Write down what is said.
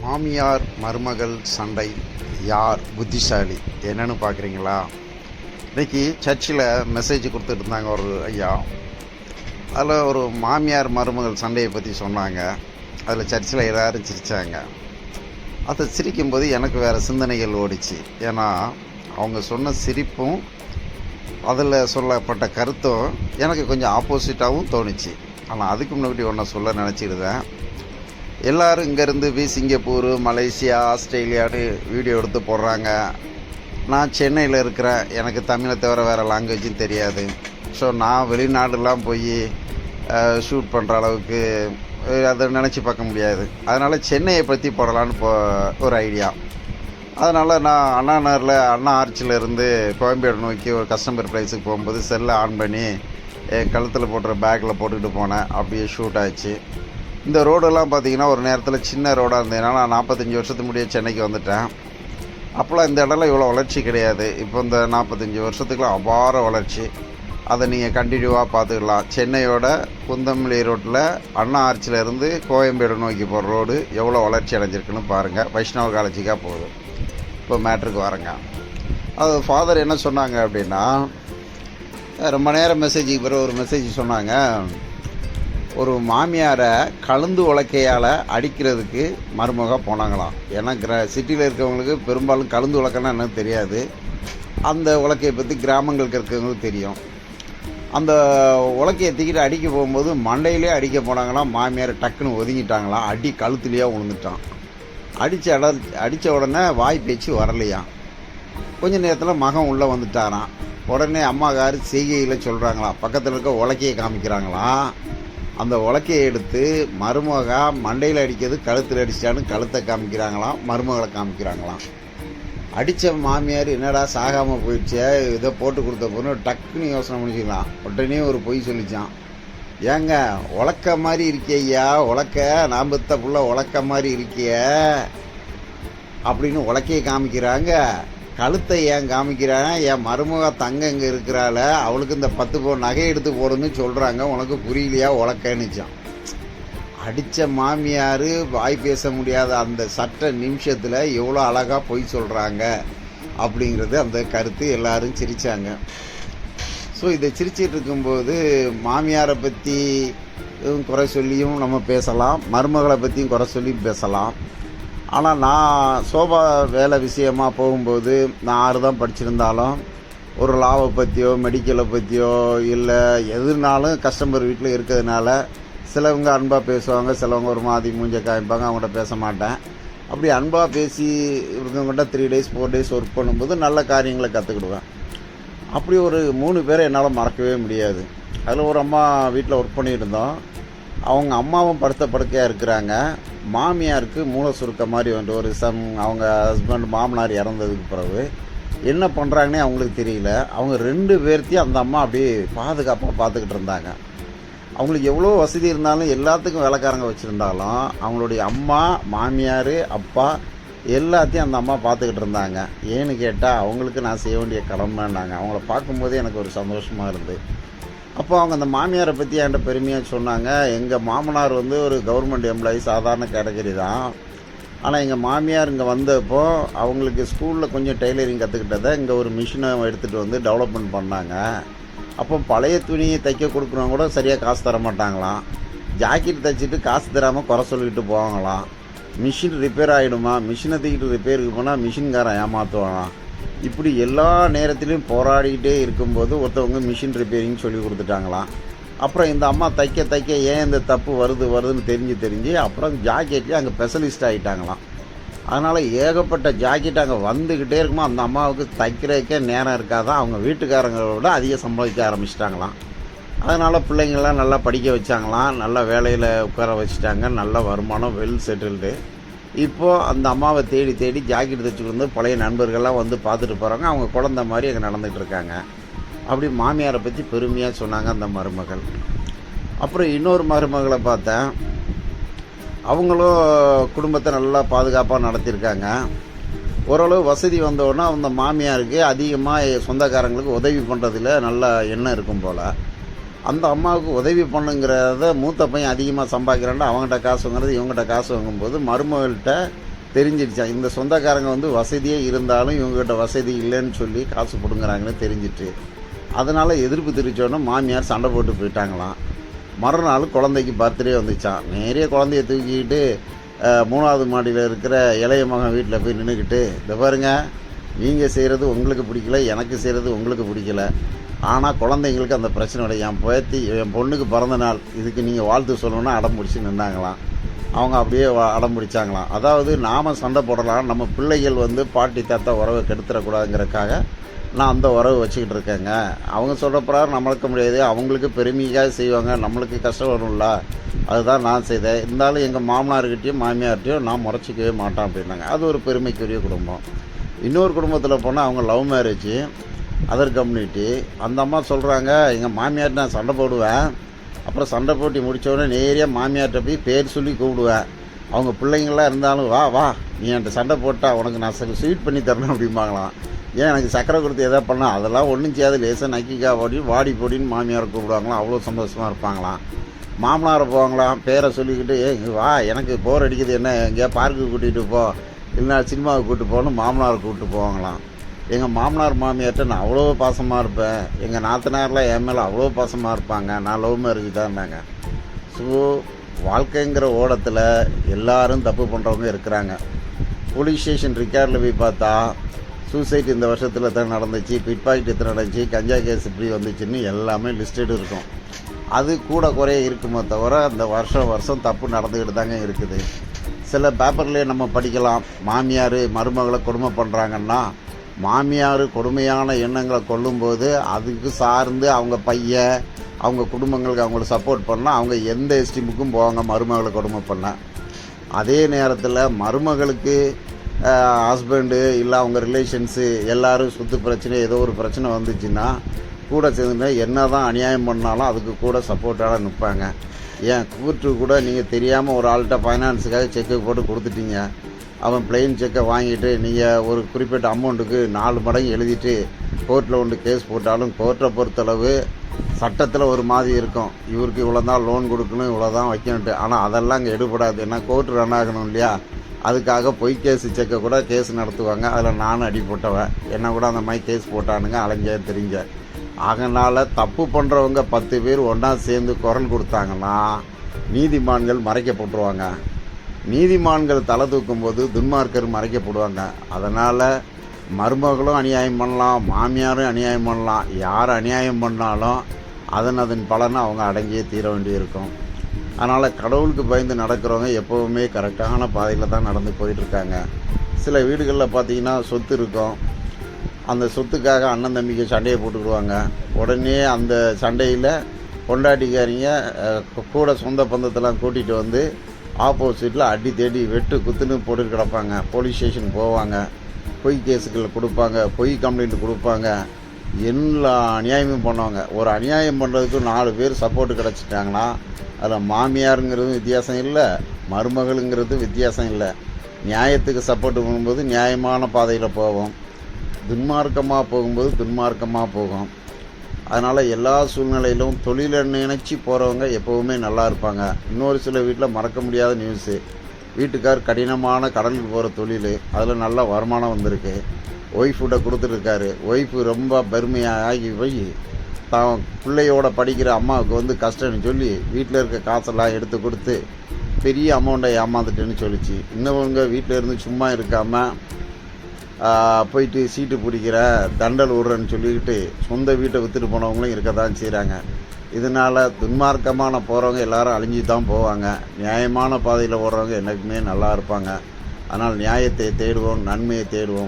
மாமியார் மருமகள் சண்டை யார் புத்திசாலி என்னன்னு பார்க்குறீங்களா? இன்றைக்கி சர்ச்சில் மெசேஜ் கொடுத்துட்டு இருந்தாங்க ஒரு ஐயா. அதில் ஒரு மாமியார் மருமகள் சண்டையை பற்றி சொன்னாங்க. அதில் சர்ச்சில் எல்லோரும் சிரித்தாங்க. அதை சிரிக்கும்போது எனக்கு வேறு சிந்தனைகள் ஓடிச்சு. ஏன்னா அவங்க சொன்ன சிரிப்பும் அதில் சொல்லப்பட்ட கருத்தும் எனக்கு கொஞ்சம் ஆப்போசிட்டாகவும் தோணுச்சு. ஆனால் அதுக்கு முன்னாடி ஒன்று சொல்ல நினச்சிடுதேன். எல்லோரும் இங்கேருந்து சிங்கப்பூர், மலேசியா, ஆஸ்திரேலியான்னு வீடியோ எடுத்து போடுறாங்க. நான் சென்னையில் இருக்கிறேன். எனக்கு தமிழை தவிர வேறு லாங்குவேஜும் தெரியாது. ஸோ நான் வெளிநாடுலாம் போய் ஷூட் பண்ணுற அளவுக்கு அதை நினச்சி பார்க்க முடியாது. அதனால் சென்னையை பற்றி போடலான்னு ஒரு ஐடியா. அதனால் நான் அண்ணா நகரில் அண்ணா ஆர்ச்சில் இருந்து கோயம்பேடு நோக்கி ஒரு கஸ்டமர் ப்ளேஸுக்கு போகும்போது செல்லை ஆன் பண்ணி கழுத்தில் போட்டுற பேக்கில் போட்டுக்கிட்டு போனேன். அப்படியே ஷூட் ஆச்சு. இந்த ரோடெல்லாம் பார்த்திங்கன்னா ஒரு நேரத்தில் சின்ன ரோடாக இருந்ததுனால நான் 45 வருஷத்துக்கு முடிய சென்னைக்கு வந்துட்டேன். அப்போலாம் இந்த இடம்லாம் இவ்வளோ வளர்ச்சி கிடையாது. இப்போ இந்த 45 வருஷத்துக்குலாம் அபார வளர்ச்சி. அதை நீங்கள் கண்டினியூவாக பார்த்துக்கலாம். சென்னையோட குந்தமல்லி ரோட்டில் அண்ணா ஆர்ச்சில் இருந்து கோயம்பேடு நோக்கி போகிற ரோடு எவ்வளோ வளர்ச்சி அடைஞ்சிருக்குன்னு பாருங்கள். வைஷ்ணவ காலேஜுக்காக போகுது. இப்போ மேட்ருக்கு வரேங்க. அது ஃபாதர் என்ன சொன்னாங்க அப்படின்னா, ரொம்ப நேரம் மெசேஜுக்கு பிறகு ஒரு மெசேஜ் சொன்னாங்க. ஒரு மாமியாரை கலந்து உலக்கையால் அடிக்கிறதுக்கு மருமக போனாங்களாம். ஏன்னா சிட்டியில் இருக்கிறவங்களுக்கு பெரும்பாலும் கலந்து உலக்கன்னா என்னன்னு தெரியாது. அந்த உலக்கையை பற்றி கிராமங்களுக்கு இருக்கிறவங்களுக்கு தெரியும். அந்த உலக்கையை தூக்கிட்டு அடிக்க போகும்போது மண்டையிலே அடிக்க போனாங்களாம். மாமியார் டக்குன்னு ஒதுங்கிட்டாங்களாம். அடி கழுத்துலேயே விழுந்துட்டான். அடித்த உடனே வாய் பேச்சு வரலையாம். கொஞ்ச நேரத்தில் மகன் உள்ளே வந்துட்டாரான். உடனே அம்மாக்கார் செய்கையில் சொல்கிறாங்களாம், பக்கத்தில் இருக்க உலக்கையை காமிக்கிறாங்களாம். அந்த உலக்கையை எடுத்து மருமக மண்டையில் அடிக்கிறது கழுத்தில் அடிச்சிட்டான்னு கழுத்தை காமிக்கிறாங்களாம், மருமகளை காமிக்கிறாங்களாம். அடித்த மாமியார் என்னடா சாகாமல் போயிடுச்சே, இதை போட்டு கொடுத்த பொண்ணு டக்குன்னு யோசனை பண்ணிக்கலாம். உடனே ஒரு பொய் சொல்லிச்சான். ஏங்க உலக்க மாதிரி இருக்கியா, உலக்க நான் பெத்த புள்ள உலக்க மாதிரி இருக்கிய அப்படின்னு உலக்கையை காமிக்கிறாங்க. கழுத்தை ஏன் காமிக்கிறாங்க? என் மருமக தங்க இங்கே இருக்கிறாள், அவளுக்கு இந்த 10 பவுன் நகை எடுத்து போடுன்னு சொல்கிறாங்க, உனக்கு புரியலையா உலக்கன்னுச்சான். அடித்த மாமியார் வாய் பேச முடியாத அந்த சட்ட நிமிஷத்தில் எவ்வளோ அழகாக பொய் சொல்கிறாங்க அப்படிங்கிறது அந்த கருத்து. எல்லோரும் சிரித்தாங்க. ஸோ இதை சிரிச்சிட்டு இருக்கும்போது மாமியாரை பற்றி குறை சொல்லியும் நம்ம பேசலாம், மருமகளை பற்றியும் குறை சொல்லியும் பேசலாம். ஆனால் நான் சோபா வேலை விஷயமாக போகும்போது நான் 6 தான் படிச்சிருந்தாலும் ஒரு லாவை பற்றியோ மெடிக்கலை பற்றியோ இல்லை எதுனாலும் கஸ்டமர் வீட்டில் இருக்கிறதுனால சிலவங்க அன்பாக பேசுவாங்க, சிலவங்க ஒரு மாதிரி மூஞ்ச காமிப்பாங்க. அவங்கள்ட்ட பேச மாட்டேன். அப்படி அன்பாக பேசி இருக்கவங்கள்ட்ட 3 days 4 days ஒர்க் பண்ணும்போது நல்ல காரியங்களை கற்றுக்கிடுவேன். அப்படி ஒரு 3 பேரை என்னால் மறக்கவே முடியாது. அதில் ஒரு அம்மா வீட்டில் ஒர்க் பண்ணியிருந்தோம். அவங்க அம்மாவும் படுத்த படுக்கையாக இருக்கிறாங்க. மாமியாருக்கு மூளை சுருக்க மாதிரி வந்து ஒரு அவங்க ஹஸ்பண்ட் மாமனார் இறந்ததுக்கு பிறகு என்ன பண்ணுறாங்கன்னே அவங்களுக்கு தெரியல. அவங்க 2 பேர்த்தையும் அந்த அம்மா அப்படியே பாதுகாப்பாக பார்த்துக்கிட்டு இருந்தாங்க. அவங்களுக்கு எவ்வளோ வசதி இருந்தாலும் எல்லாத்துக்கும் வேலைக்காரங்க வச்சுருந்தாலும் அவங்களுடைய அம்மா, மாமியார், அப்பா எல்லாத்தையும் அந்த அம்மா பார்த்துக்கிட்டு இருந்தாங்க. ஏன்னு கேட்டால் அவங்களுக்கு நான் செய்ய வேண்டிய கடமைன்னாங்க. அவங்கள பார்க்கும்போதே எனக்கு ஒரு சந்தோஷமாக இருந்து. அப்போ அவங்க அந்த மாமியாரை பற்றி என்கிட்ட பெருமையாக சொன்னாங்க. எங்கள் மாமனார் வந்து ஒரு கவர்மெண்ட் எம்ப்ளாயி, சாதாரண கேட்டகரி தான். ஆனால் எங்கள் மாமியார் இங்கே வந்தப்போ அவங்களுக்கு ஸ்கூலில் கொஞ்சம் டெய்லரிங் கற்றுக்கிட்டதை இங்கே ஒரு மிஷினை எடுத்துகிட்டு வந்து டெவலப்மெண்ட் பண்ணாங்க. அப்போ பழைய துணியை தைக்க கொடுக்குறவங்க கூட சரியாக காசு தர மாட்டாங்களாம். ஜாக்கெட் தைச்சிட்டு காசு தராமல் குறை சொல்லிக்கிட்டு போவாங்களாம். மிஷின் ரிப்பேர் ஆகிடுமா, மிஷினை தூக்கிட்டு ரிப்பேருக்கு போனால் மிஷின்காரன் ஏமாற்றுவாங்களாம். இப்படி எல்லா நேரத்துலையும் போராடிக்கிட்டே இருக்கும்போது ஒருத்தவங்க மிஷின் ரிப்பேரிங் சொல்லி கொடுத்துட்டாங்களாம். அப்புறம் இந்த அம்மா தைக்க ஏன் இந்த தப்பு வருதுன்னு தெரிஞ்சு அப்புறம் ஜாக்கெட்லேயே அங்கே ஸ்பெஷலிஸ்ட் ஆகிட்டாங்களாம். அதனால் ஏகப்பட்ட ஜாக்கெட் அங்கே வந்துக்கிட்டே இருக்குமா. அந்த அம்மாவுக்கு தைக்கிறதுக்கே நேரம் இருக்காதான். அவங்க வீட்டுக்காரங்களோட விட அதிக சம்பாதிக்க ஆரம்பிச்சிட்டாங்களாம். அதனால் பிள்ளைங்கள்லாம் நல்லா படிக்க வச்சாங்களாம், நல்லா வேலையில் உட்கார வச்சுட்டாங்க, நல்ல வருமானம், வெல் செட்டில்டு. இப்போது அந்த அம்மாவை தேடி ஜாக்கெட் தைச்சிட்டு வந்து பழைய நண்பர்கள்லாம் வந்து பார்த்துட்டு போகிறாங்க. அவங்க குழந்த மாதிரி அங்கே நடந்துகிட்டு இருக்காங்க. அப்படி மாமியாரை பற்றி பெருமையாக சொன்னாங்க அந்த மருமகள். அப்புறம் இன்னொரு மருமகளை பார்த்தேன். அவங்களும் குடும்பத்தை நல்லா பாதுகாப்பாக நடத்தியிருக்காங்க. ஓரளவு வசதி வந்தோடனே அந்த மாமியாருக்கு அதிகமாக சொந்தக்காரங்களுக்கு உதவி பண்ணுறதுல நல்ல எண்ணம் இருக்கும் போல். அந்த அம்மாவுக்கு உதவி பண்ணுங்கிறத மூத்த பையன் அதிகமாக சம்பாதிக்கிறான்டா அவங்ககிட்ட காசு வாங்குறது இவங்ககிட்ட காசு வாங்கும்போது மருமகள்கிட்ட தெரிஞ்சிடுச்சான். இந்த சொந்தக்காரங்க வந்து வசதியே இருந்தாலும் இவங்ககிட்ட வசதி இல்லைன்னு சொல்லி காசு பிடுங்குறாங்கன்னு தெரிஞ்சிட்டு, அதனால் எதிர்ப்பு தெரிவித்தோன்னே மாமியார் சண்டை போட்டு போயிட்டாங்களாம். மறுநாள் குழந்தைக்கு பர்த்டே வந்துச்சான். நேரே குழந்தைய தூக்கிக்கிட்டு 3வது மாடியில் இருக்கிற இளைய மகன் வீட்டில் போய் நின்றுக்கிட்டு, இந்த பாருங்க, நீங்கள் செய்கிறது உங்களுக்கு பிடிக்கல, எனக்கு செய்கிறது உங்களுக்கு பிடிக்கல, ஆனால் குழந்தைங்களுக்கு அந்த பிரச்சனை இல்லை. என் பொண்ணுக்கு பிறந்த நாள், இதுக்கு நீங்கள் வாழ்த்து சொல்லணும்னு அடம் பிடிச்சி நின்னாங்களாம். அவங்க அப்படியே அடம் பிடிச்சாங்களாம். அதாவது நாம் சண்டை போடலாம், நம்ம பிள்ளைகள் வந்து பாட்டி தாத்தா உறவை கெடுத்துடக்கூடாதுங்கிறதுக்காக நான் அந்த உறவு வச்சுக்கிட்டு இருக்கேங்க. அவங்க சொல்கிற பிரகாரம் நம்மளுக்க முடியாது, அவங்களுக்கு பெருமையாக செய்வாங்க, நம்மளுக்கு கஷ்டம் வரும்ல, அதுதான் நான் செய்தேன். இருந்தாலும் எங்கள் மாமனார்கிட்டையும் மாமியார்கிட்டையும் நான் முறைச்சிக்கவே மாட்டேன் அப்படின்னாங்க. அது ஒரு பெருமைக்குரிய குடும்பம். இன்னொரு குடும்பத்தில் போனால் அவங்க லவ் மேரேஜ், அதர் கம்யூனிட்டி. அந்த அம்மா சொல்கிறாங்க, எங்கள் மாமியார்ட்ட நான் சண்டை போடுவேன், அப்புறம் சண்டை போட்டி முடித்தோடனே நேராக மாமியார்கிட்ட போய் பேர் சொல்லி கூப்பிடுவேன். அவங்க பிள்ளைங்களாம் இருந்தாலும் வா வா நீ என்கிட்ட சண்டை போட்டால் உனக்கு நான் ஸ்வீட் பண்ணி தரணும் அப்படிம்பாங்களாம். ஏன் எனக்கு சக்கரை கொடுத்து எதாவது பண்ணால் அதெல்லாம் ஒன்றும் செய்யாது, லேசாக நக்கிக்கா வாடி போடின்னு மாமியாரை கூப்பிடுவாங்களாம். அவ்வளோ சந்தோஷமாக இருப்பாங்களாம். மாமனாரை போவாங்களாம், பேரை சொல்லிக்கிட்டு இங்கே வா எனக்கு போர் அடிக்குது, என்ன எங்கேயா பார்க்குக்கு கூட்டிகிட்டு போ, இல்லைனா சினிமாவுக்கு கூப்பிட்டு போகணும் மாமனாரை கூப்பிட்டு போவாங்களாம். எங்கள் மாமனார் மாமியார்கிட்ட நான் அவ்வளோ பாசமாக இருப்பேன், எங்கள் நாத்தனார்லாம் என் மேலே அவ்வளோ பாசமாக இருப்பாங்க, நான் லவ் மேரேஜ் தான்னாங்க. ஸோ வாழ்க்கைங்கிற ஓடத்தில் எல்லோரும் தப்பு பண்ணுறவங்க இருக்கிறாங்க. போலீஸ் ஸ்டேஷன் ரெக்கார்டில் போய் பார்த்தா சூசைட் இந்த வருஷத்தில் எத்தனை நடந்துச்சு, பிட் பாக்கெட் எத்தனை நடந்துச்சு, கஞ்சா கேஸ் இப்படி வந்துச்சுன்னு எல்லாமே லிஸ்டடு இருக்கும். அது கூட குறைய இருக்குமே தவிர அந்த வருஷம் தப்பு நடந்துக்கிட்டு தாங்க இருக்குது. சில பேப்பர்லேயே நம்ம படிக்கலாம், மாமியார் மருமகளை கொடுமை பண்ணுறாங்கன்னா, மாமியார் கொடுமையான எண்ணங்களை கொள்ளும்போது அதுக்கு சார்ந்து அவங்க பையன் அவங்க குடும்பங்களுக்கு அவங்கள சப்போர்ட் பண்ணால் அவங்க எந்த எஸ்டிமுக்கும் போவாங்க மருமகளை கொடுமை பண்ண. அதே நேரத்தில் மருமகளுக்கு ஹஸ்பண்டு இல்லை அவங்க ரிலேஷன்ஸு எல்லோரும் சொத்து பிரச்சனை ஏதோ ஒரு பிரச்சனை வந்துச்சுன்னா கூட சேர்ந்து என்ன தான் அநியாயம் பண்ணாலும் அதுக்கு கூட சப்போர்ட்டாக நிற்பாங்க. ஏன் கூட்டு கூட நீங்கள் தெரியாமல் ஒரு ஆள்கிட்ட ஃபைனான்ஸுக்காக செக்கு போட்டு கொடுத்துட்டீங்க, அவன் பிளெயின் செக்கை வாங்கிட்டு நீங்கள் ஒரு குறிப்பிட்ட அமௌண்ட்டுக்கு 4 மடங்கு எழுதிட்டு கோர்ட்டில் ஒன்று கேஸ் போட்டாலும் கோர்ட்டை பொறுத்தளவு சட்டத்தில் ஒரு மாதிரி இருக்கும், இவருக்கு இவ்வளோ தான் லோன் கொடுக்கணும், இவ்வளோ தான் வைக்கணுன்ட்டு. ஆனால் அதெல்லாம் இங்கே எடுபடாது, ஏன்னா கோர்ட்டு ரன் ஆகணும் இல்லையா. அதுக்காக பொய் கேஸு செக்கை கூட கேஸ் நடத்துவாங்க. அதில் நானும் அடி போட்டவன், என்ன கூட அந்த மாதிரி கேஸ் போட்டானுங்க, அலைஞ்ச தெரிஞ்ச. அதனால் தப்பு பண்ணுறவங்க 10 பேர் ஒன்றா சேர்ந்து குரல் கொடுத்தாங்கன்னா நீதிமான்கள் மறைக்கப்பட்டுருவாங்க. நீதிமான்கள் தலை தூக்கும்போது துன்மார்க்கர் மறைக்கப்படுவாங்க. அதனால் மருமகளும் அநியாயம் பண்ணலாம், மாமியாரும் அநியாயம் பண்ணலாம், யார் அநியாயம் பண்ணாலும் அதன் பலனை அவங்க அடங்கியே தீர வேண்டியிருக்கும். அதனால் கடவுளுக்கு பயந்து நடக்கிறவங்க எப்போவுமே கரெக்டான பாதையில் தான் நடந்து போயிட்டுருக்காங்க. சில வீடுகளில் பார்த்திங்கன்னா சொத்து இருக்கும், அந்த சொத்துக்காக அண்ணன் தம்பிக்கு சண்டையை போட்டுக்கிடுவாங்க. உடனே அந்த சண்டையில் பொண்டாட்டிக்காரிங்க கூட சொந்த பந்தத்தெல்லாம் கூட்டிகிட்டு வந்து ஆப்போசிட்டில் அடி தேடி வெட்டு குத்துன்னு போட்டுட்டு கிடப்பாங்க. போலீஸ் ஸ்டேஷன் போவாங்க, பொய் கேஸுக்கள் கொடுப்பாங்க, பொய் கம்ப்ளைண்ட் கொடுப்பாங்க, எல்லா அநியாயமும் பண்ணுவாங்க. ஒரு அநியாயம் பண்ணுறதுக்கு 4 பேர் சப்போர்ட்டு கிடச்சிட்டாங்கன்னா அதில் மாமியாருங்கிறது வித்தியாசம் இல்லை, மருமகளுங்கிறது வித்தியாசம் இல்லை. நியாயத்துக்கு சப்போர்ட் பண்ணும்போது நியாயமான பாதையில் போவோம், துன்மார்க்கமாக போகும்போது துன்மார்க்கமாக போகும். அதனால் எல்லா சூழ்நிலையிலும் தொழிலை நினைச்சி போகிறவங்க எப்போவுமே நல்லா இருப்பாங்க. இன்னொரு சில வீட்டில் மறக்க முடியாத நியூஸு, வீட்டுக்கார் கடினமான கடலுக்கு போகிற தொழில், அதில் நல்ல வருமானம் வந்திருக்கு, ஒய்ஃபுகிட்ட கொடுத்துருக்காரு. ஒய்ஃபு ரொம்ப பெருமையாகி போய் தான் பிள்ளையோட படிக்கிற அம்மாவுக்கு வந்து கஷ்டம்னு சொல்லி வீட்டில் இருக்க காசெல்லாம் எடுத்து கொடுத்து பெரிய அமௌண்ட்டை ஏமாந்துட்டுன்னு சொல்லிச்சு. இன்னொருங்க வீட்டில் இருந்து சும்மா இருக்காமல் போயிட்டு சீட்டு பிடிக்கிற தண்டல் விடுறேன்னு சொல்லிக்கிட்டு சொந்த வீட்டை விற்றுட்டு போனவங்களும் இருக்க தான் செய்கிறாங்க. இதனால் துன்மார்க்கமான போகிறவங்க எல்லாரும் அழிஞ்சு தான் போவாங்க, நியாயமான பாதையில் ஓடுறவங்க என்றைக்குமே நல்லா இருப்பாங்க. அதனால் நியாயத்தை தேடுவோம், நன்மையை தேடுவோம்.